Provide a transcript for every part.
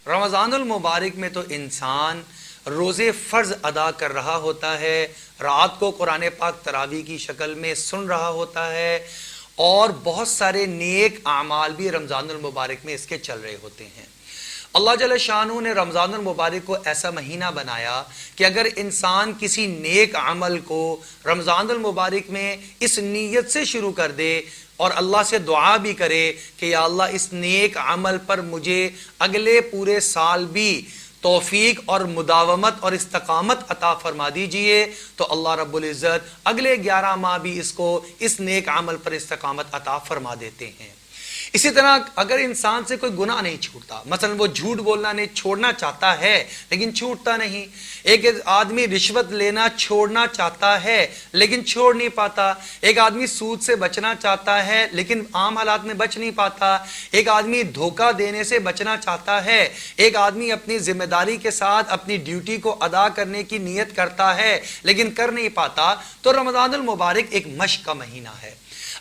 रमज़ानुल मुबारक में तो इंसान रोज़े फ़र्ज़ अदा कर रहा होता है, रात को कुरान पाक तरावी की शक्ल में सुन रहा होता है और बहुत सारे नेक आमाल भी रमज़ानुल मुबारक में इसके चल रहे होते हैं। अल्लाह जल्ल शानहू ने रमज़ानुल मुबारक को ऐसा महीना बनाया कि अगर इंसान किसी नेक अमल को रमज़ानुल मुबारक में इस नीयत से शुरू कर दे और अल्लाह से दुआ भी करे कि या अल्लाह इस नेक अमल पर मुझे अगले पूरे साल भी तौफीक और मुदावमत और इस्तकामत अता फरमा दीजिए, तो अल्लाह रब्बुल इज़्ज़त अगले 11 माह भी इसको इस नेक अमल पर इस्तकामत अता फरमा देते हैं। इसी तरह अगर इंसान से कोई गुनाह नहीं छूटता, मसलन वो झूठ बोलना नहीं छोड़ना चाहता है लेकिन छूटता नहीं, एक आदमी रिश्वत लेना छोड़ना चाहता है लेकिन छोड़ नहीं पाता, एक आदमी सूद से बचना चाहता है लेकिन आम हालात में बच नहीं पाता, एक आदमी धोखा देने से बचना चाहता है, एक आदमी अपनी जिम्मेदारी के साथ अपनी ड्यूटी को अदा करने की नीयत करता है लेकिन कर नहीं पाता, तो रमज़ानुल मुबारक एक मश्क का महीना है।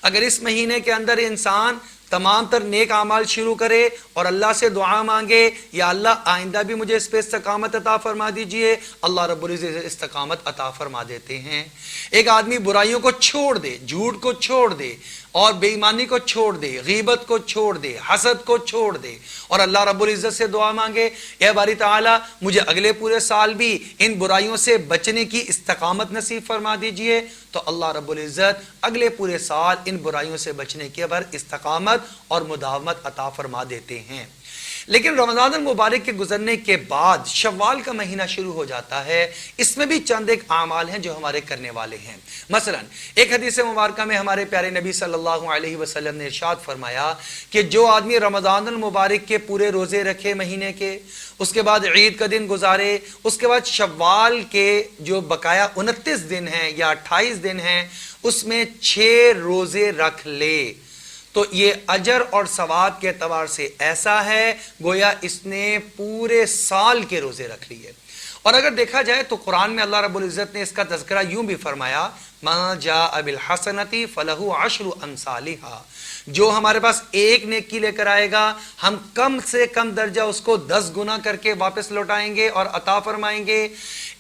अगर इस महीने के अंदर इंसान तमाम तर नेक आमाल शुरू करे और अल्लाह से दुआ मांगे, या अल्लाह आइंदा भी मुझे इस पे इस्तकामत अता फरमा दीजिए, अल्लाह रब्बुल इज़्ज़त इस्तकामत अता फरमा देते हैं। एक आदमी बुराइयों को छोड़ दे, झूठ को छोड़ दे और बेईमानी को छोड़ दे, गीबत को छोड़ दे, हसद को छोड़ दे और अल्लाह रब्बुल इज़्ज़त से दुआ मांगे, या बारी ताला मुझे अगले पूरे साल भी इन बुराइयों से बचने की इस्तकामत नसीब फरमा दीजिए, तो अल्लाह रब्बुल इज़्ज़त अगले पूरे साल इन बुराइयों से बचने की पर इस्तकामत और मुदावमत अता फरमा देते हैं। लेकिन रमज़ानुल मुबारक के गुजरने के बाद शव्वाल का महीना शुरू हो जाता है, इसमें भी चंद एक आमाल हैं जो हमारे करने वाले हैं। मसलन एक हदीस मुबारक में हमारे प्यारे नबी सल्लल्लाहु अलैहि वसल्लम ने इरशाद फरमाया कि जो आदमी रमज़ानुल मुबारक के पूरे रोजे रखे महीने के, उसके बाद ईद का दिन गुजारे, उसके बाद शव्वाल के जो बकाया 29 दिन हैं या 28 दिन हैं उसमें 6 रोजे रख ले, तो ये अजर और सवाब के एतबार से ऐसा है गोया इसने पूरे साल के रोजे रख लिए। और अगर देखा जाए तो कुरान में अल्लाह रब्बुल इज़्ज़त ने इसका तज़किरा यूं भी फरमाया, मा जाअ बिल हसनती फलहु अशरु अमसालिहा, जो हमारे पास एक नेकी लेकर आएगा हम कम से कम दर्जा उसको 10 गुना करके वापस लौटाएंगे और अता फरमाएंगे।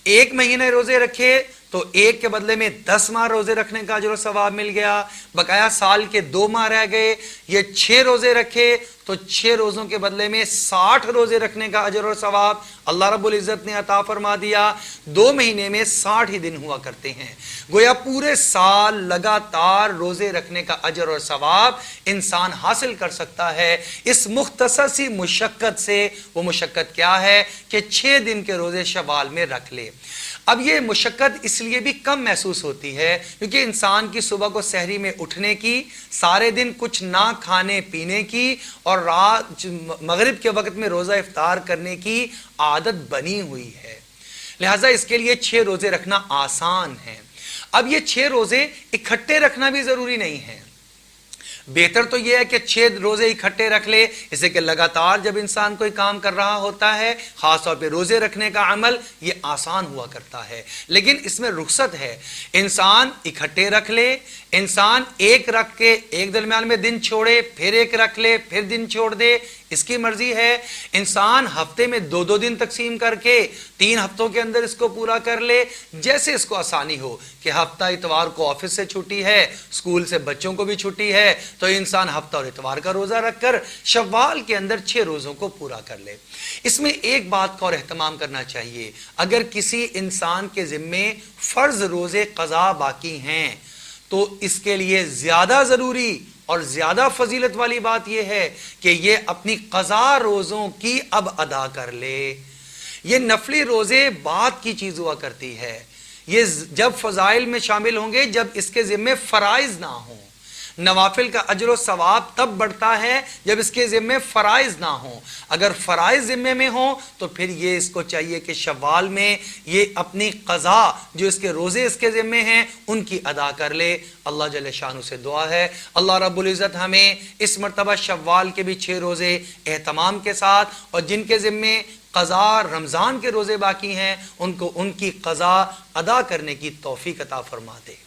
एक महीने रोजे रखे तो एक के बदले में 10 माह रोजे रखने का अजर और सवाब मिल गया, बकाया साल के 2 माह रह गए। ये 6 रोजे रखे तो 6 रोजों के बदले में 60 रोजे रखने का अजर और सवाब अल्लाह रब्बुल इज़्ज़त ने अता फरमा दिया। 2 महीने में 60 ही दिन हुआ करते हैं, गोया पूरे साल लगातार रोजे रखने का अजर और सवाब इंसान हासिल कर सकता है इस मुख्तसर सी मुशक्कत से। वो मुशक्कत क्या है कि 6 दिन के रोजे शव्वाल में रख ले। अब ये मुशक्कत इसलिए भी कम महसूस होती है क्योंकि इंसान की सुबह को सहरी में उठने की, सारे दिन कुछ ना खाने पीने की और रात मगरिब के वक्त में रोज़ा इफ्तार करने की आदत बनी हुई है, लिहाजा इसके लिए 6 रोज़े रखना आसान है। अब ये 6 रोज़े इकट्ठे रखना भी ज़रूरी नहीं है, बेहतर तो यह है कि 6 रोजे इकट्ठे रख ले, इससे कि लगातार जब इंसान कोई काम कर रहा होता है, खास तौर पे रोजे रखने का अमल ये आसान हुआ करता है। लेकिन इसमें रुखसत है, इंसान इकट्ठे रख ले, इंसान एक रख के एक दरमियान में दिन छोड़े, फिर एक रख ले, फिर दिन छोड़ दे, इसकी मर्जी है। इंसान हफ्ते में 2-2 दिन तकसीम करके 3 हफ्तों के अंदर इसको पूरा कर ले, जैसे इसको आसानी हो कि हफ्ता इतवार को ऑफिस से छुट्टी है, स्कूल से बच्चों को भी छुट्टी है, तो इंसान हफ्ता और इतवार का रोजा रखकर शव्वाल के अंदर 6 रोजों को पूरा कर ले। इसमें एक बात का और एहतमाम करना चाहिए, अगर किसी इंसान के जिम्मे फर्ज रोजे कज़ा बाकी हैं तो इसके लिए ज्यादा जरूरी और ज्यादा फजीलत वाली बात यह है कि ये अपनी कज़ा रोजों की अब अदा कर ले। ये नफली रोजे बाद की चीज हुआ करती है, ये जब फजाइल में शामिल होंगे जब इसके जिम्मे फराइज ना हो। नवाफिल का अजर और सवाब तब बढ़ता है जब इसके जिम्मे फराइज ना हो। अगर फराइज जिम्मे में हो तो फिर ये इसको चाहिए कि शव्वाल में ये अपनी कज़ा जो इसके रोजे इसके जिम्मे हैं उनकी अदा कर ले। अल्लाह जल्ल शानु से दुआ है अल्लाह रब्बुल इज़्ज़त हमें इस मरतबा शव्वाल के भी 6 रोजे एहतमाम के साथ और जिनके जिम्मे कज़ा रमज़ान के रोजे बाकी हैं उनको उनकी कज़ा अदा करने की तौफीक अता फरमा दे।